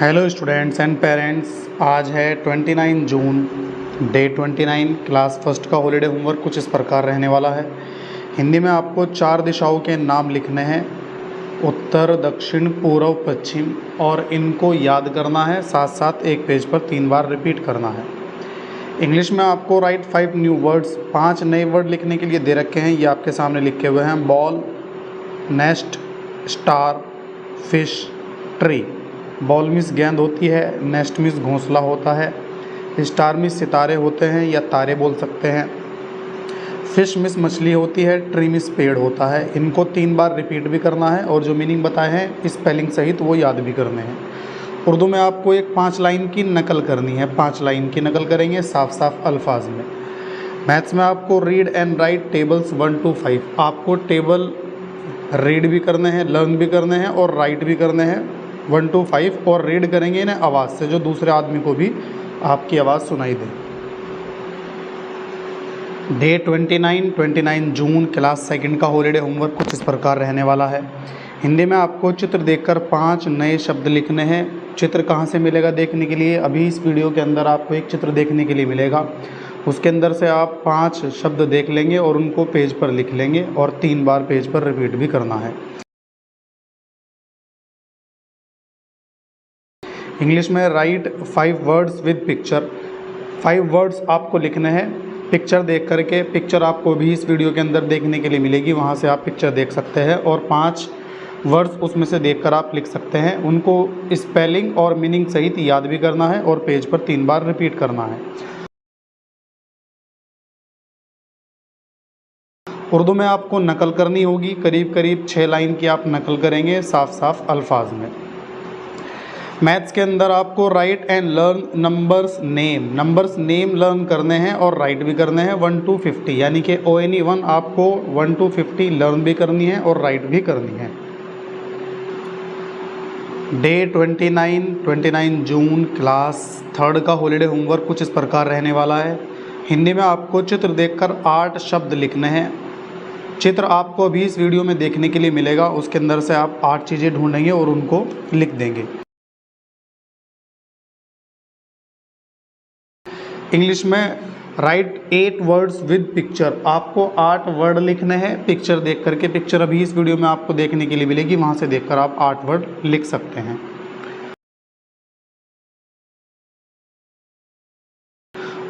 Hello students and parents, आज है 29 जून, day 29। Class first का हॉलीडे होमवर्क कुछ इस प्रकार रहने वाला है। हिंदी में आपको 4 दिशाओं के नाम लिखने हैं, उत्तर, दक्षिण, पूर्व, पश्चिम, और इनको याद करना है। साथ साथ एक पेज पर 3 बार रिपीट करना है। इंग्लिश में आपको राइट 5 न्यू वर्ड्स, 5 नए वर्ड लिखने के लिए दे रखे हैं। ये आपके सामने लिखे हुए हैं। Ball, nest, star, fish, tree. Ball miss गेंद होती है, नेस्ट मिस घोंसला होता है, स्टार मिस सितारे होते हैं या तारे बोल सकते हैं, फिश मिस मछली होती है, ट्री मिस पेड़ होता है। इनको 3 बार रिपीट भी करना है और जो मीनिंग बताए हैं स्पेलिंग सहित वो याद भी करने हैं। उर्दू में आपको एक 5 लाइन की नकल करनी है। 5 लाइन की नकल करेंगे साफ साफ अल्फाज में। मैथ्स में आपको read and right tables 1 to 5। आपको टेबल रीड भी करने हैं, लर्न भी करने हैं और राइट भी करने हैं 1 to 5। और रीड करेंगे इन्हें आवाज़ से, जो दूसरे आदमी को भी आपकी आवाज़ सुनाई दे। डे 29 जून क्लास सेकंड का हॉलीडे होमवर्क कुछ इस प्रकार रहने वाला है। हिंदी में आपको चित्र देखकर 5 नए शब्द लिखने हैं। चित्र कहाँ से मिलेगा देखने के लिए? अभी इस वीडियो के अंदर आपको एक चित्र देखने के लिए मिलेगा। उसके अंदर से आप 5 शब्द देख लेंगे और उनको पेज पर लिख लेंगे और 3 बार पेज पर रिपीट भी करना है। इंग्लिश में right 5 words with picture. 5 words आपको लिखने हैं पिक्चर देख करके। पिक्चर आपको भी इस वीडियो के अंदर देखने के लिए मिलेगी, वहाँ से आप पिक्चर देख सकते हैं और 5 वर्ड्स उसमें से देखकर आप लिख सकते हैं। उनको स्पेलिंग और मीनिंग सहित याद भी करना है और पेज पर 3 बार रिपीट करना है। उर्दू में आपको नकल करनी होगी। करीब करीब 6 लाइन की आप नकल करेंगे साफ साफ अल्फाज में। मैथ्स के अंदर आपको right and learn numbers name learn करने हैं और राइट भी करने हैं 1 to 50, यानी कि ONE1 आपको 1 to 50 लर्न भी करनी है और राइट भी करनी है। डे 29 जून क्लास थर्ड का हॉलीडे होमवर्क कुछ इस प्रकार रहने वाला है। हिंदी में आपको चित्र देखकर 8 शब्द लिखने हैं। चित्र आपको अभी इस वीडियो में देखने के लिए मिलेगा। उसके अंदर से आप 8 चीज़ें ढूंढेंगे और उनको लिख देंगे। इंग्लिश में राइट 8 वर्ड्स विद पिक्चर। आपको 8 वर्ड लिखने हैं पिक्चर देख करके। पिक्चर अभी इस वीडियो में आपको देखने के लिए मिलेगी, वहाँ से देखकर आप 8 वर्ड लिख सकते हैं।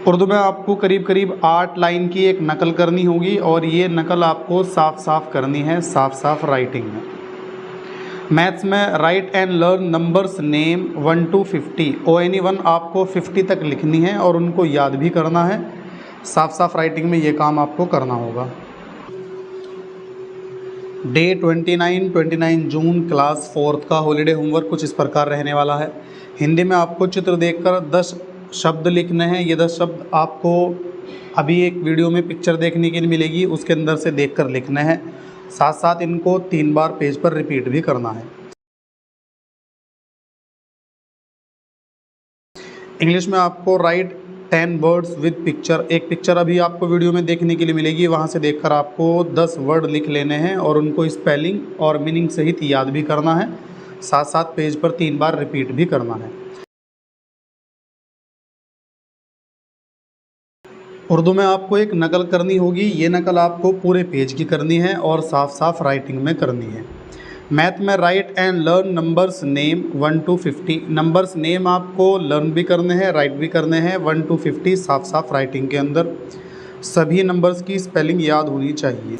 उर्दू में आपको करीब करीब 8 लाइन की एक नकल करनी होगी और ये नकल आपको साफ साफ करनी है, साफ साफ राइटिंग में। मैथ्स में right and learn numbers name 1 to 50। ONE1 आपको 50 तक लिखनी है और उनको याद भी करना है। साफ साफ राइटिंग में ये काम आपको करना होगा। डे 29 जून क्लास फोर्थ का हॉलीडे होमवर्क कुछ इस प्रकार रहने वाला है। हिंदी में आपको चित्र देखकर 10 शब्द लिखने हैं। ये 10 शब्द आपको अभी एक वीडियो में पिक्चर देखने के लिए मिलेगी, उसके अंदर से देखकर लिखने हैं। साथ साथ इनको 3 बार पेज पर रिपीट भी करना है। इंग्लिश में आपको राइट 10 वर्ड्स विद पिक्चर। एक पिक्चर अभी आपको वीडियो में देखने के लिए मिलेगी, वहाँ से देखकर आपको 10 वर्ड लिख लेने हैं और उनको स्पेलिंग और मीनिंग सहित याद भी करना है। साथ साथ पेज पर 3 बार रिपीट भी करना है। उर्दू में आपको एक नकल करनी होगी। ये नकल आपको पूरे पेज की करनी है और साफ साफ राइटिंग में करनी है। मैथ में right and learn numbers name 1 to 50। Numbers name आपको लर्न भी करने हैं, राइट भी करने हैं 1 to 50 साफ साफ राइटिंग के अंदर। सभी नंबर्स की स्पेलिंग याद होनी चाहिए।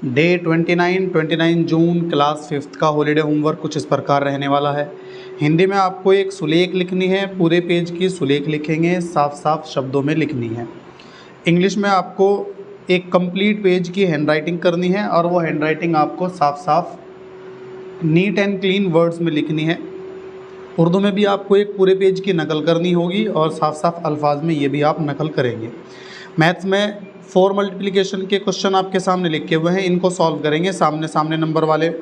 डे 29 जून क्लास फिफ्थ का हॉलीडे होमवर्क कुछ इस प्रकार रहने वाला है। हिंदी में आपको एक सुलेख लिखनी है। पूरे पेज की सुलेख लिखेंगे, साफ साफ शब्दों में लिखनी है। इंग्लिश में आपको एक कंप्लीट पेज की हैंडराइटिंग करनी है और वो हैंडराइटिंग आपको साफ साफ नीट एंड क्लीन वर्ड्स में लिखनी है। उर्दू में भी आपको एक पूरे पेज की नकल करनी होगी और साफ साफ अल्फाज में ये भी आप नकल करेंगे। मैथ्स में 4 मल्टीप्लिकेशन के क्वेश्चन आपके सामने लिखे हुए हैं, इनको सॉल्व करेंगे। सामने सामने नंबर वाले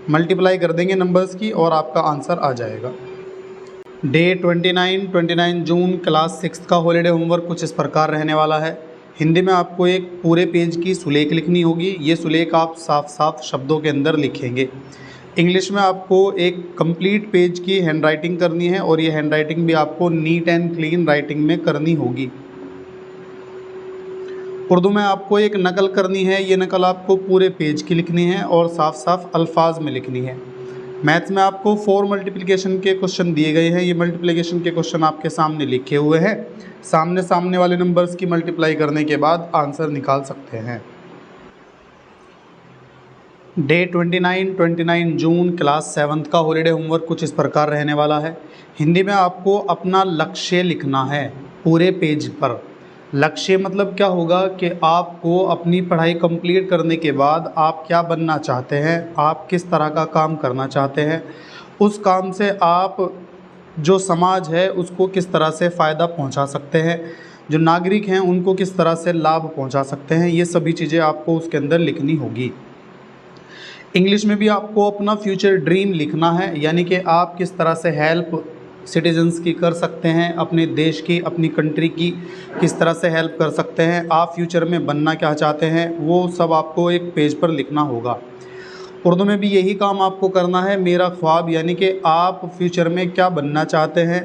मल्टीप्लाई कर देंगे नंबर्स की और आपका आंसर आ जाएगा। डे 29 जून क्लास 6 का हॉलीडे होमवर्क कुछ इस प्रकार रहने वाला है। हिंदी में आपको एक पूरे पेज की सुलेख लिखनी होगी। ये सुलेख आप साफ साफ शब्दों के अंदर लिखेंगे। इंग्लिश में आपको एक कंप्लीट पेज की हैंडराइटिंग करनी है और ये हैंडराइटिंग भी आपको नीट एंड क्लीन राइटिंग में करनी होगी। उर्दू में आपको एक नकल करनी है, ये नकल आपको पूरे पेज की लिखनी है और साफ साफ अल्फाज में लिखनी है। मैथ्स में आपको 4 मल्टीप्लिकेशन के क्वेश्चन दिए गए हैं। ये मल्टीप्लिकेशन के क्वेश्चन आपके सामने लिखे हुए हैं। सामने वाले नंबर्स की मल्टीप्लाई करने के बाद आंसर निकाल सकते हैं। डे 29 जून क्लास 7th का हॉलीडे होमवर्क कुछ इस प्रकार रहने वाला है। हिंदी में आपको अपना लक्ष्य लिखना है पूरे पेज पर। लक्ष्य मतलब क्या होगा कि आपको अपनी पढ़ाई कंप्लीट करने के बाद आप क्या बनना चाहते हैं, आप किस तरह का काम करना चाहते हैं, उस काम से आप जो समाज है उसको किस तरह से फ़ायदा पहुंचा सकते हैं, जो नागरिक हैं उनको किस तरह से लाभ पहुंचा सकते हैं, ये सभी चीज़ें आपको उसके अंदर लिखनी होगी। इंग्लिश में भी आपको अपना फ्यूचर ड्रीम लिखना है, यानी कि आप किस तरह से हेल्प सिटीजन्स की कर सकते हैं, अपने देश की, अपनी कंट्री की किस तरह से हेल्प कर सकते हैं, आप फ्यूचर में बनना क्या चाहते हैं, वो सब आपको एक पेज पर लिखना होगा। उर्दू में भी यही काम आपको करना है, मेरा ख्वाब, यानी कि आप फ्यूचर में क्या बनना चाहते हैं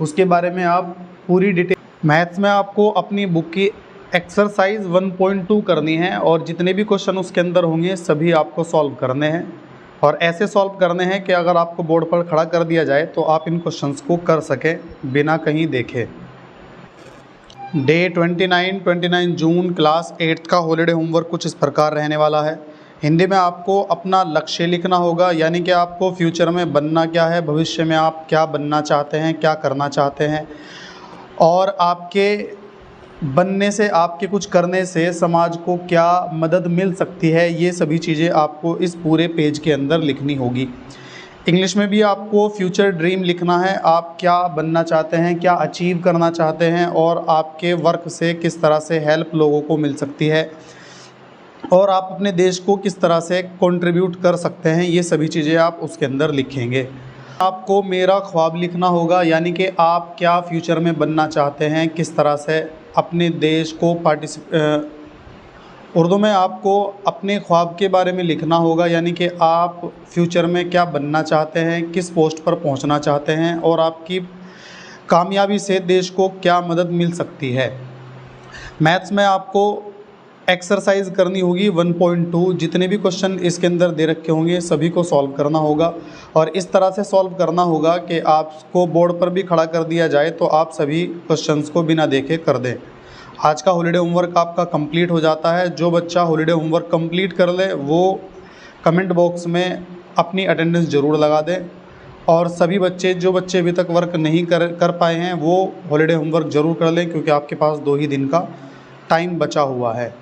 उसके बारे में आप पूरी डिटेल। मैथ्स में आपको अपनी बुक की एक्सरसाइज 1.2 करनी है और जितने भी क्वेश्चन उसके अंदर होंगे सभी आपको सॉल्व करने हैं और ऐसे सॉल्व करने हैं कि अगर आपको बोर्ड पर खड़ा कर दिया जाए तो आप इन क्वेश्चंस को कर सकें बिना कहीं देखे। डे 29 जून क्लास 8th का हॉलीडे होमवर्क कुछ इस प्रकार रहने वाला है। हिंदी में आपको अपना लक्ष्य लिखना होगा, यानी कि आपको फ्यूचर में बनना क्या है, भविष्य में आप क्या बनना चाहते हैं, क्या करना चाहते हैं और आपके बनने से, आपके कुछ करने से समाज को क्या मदद मिल सकती है, ये सभी चीज़ें आपको इस पूरे पेज के अंदर लिखनी होगी। इंग्लिश में भी आपको फ्यूचर ड्रीम लिखना है, आप क्या बनना चाहते हैं, क्या अचीव करना चाहते हैं और आपके वर्क से किस तरह से हेल्प लोगों को मिल सकती है और आप अपने देश को किस तरह से कंट्रीब्यूट कर सकते हैं, ये सभी चीज़ें आप उसके अंदर लिखेंगे। आपको मेरा ख्वाब लिखना होगा, यानी कि आप क्या फ्यूचर में बनना चाहते हैं, किस तरह से अपने देश को उर्दू में आपको अपने ख्वाब के बारे में लिखना होगा, यानी कि आप फ्यूचर में क्या बनना चाहते हैं, किस पोस्ट पर पहुंचना चाहते हैं और आपकी कामयाबी से देश को क्या मदद मिल सकती है। मैथ्स में आपको एक्सरसाइज करनी होगी 1.2, जितने भी क्वेश्चन इसके अंदर दे रखे होंगे सभी को सॉल्व करना होगा और इस तरह से सॉल्व करना होगा कि आपको बोर्ड पर भी खड़ा कर दिया जाए तो आप सभी क्वेश्चंस को बिना देखे कर दें। आज का हॉलीडे होमवर्क आपका कंप्लीट हो जाता है। जो बच्चा हॉलीडे होमवर्क कंप्लीट कर ले वो कमेंट बॉक्स में अपनी अटेंडेंस ज़रूर लगा दें और सभी बच्चे, जो बच्चे अभी तक वर्क नहीं कर पाए हैं वो हॉलीडे होमवर्क ज़रूर कर लें, क्योंकि आपके पास 2 ही दिन का टाइम बचा हुआ है।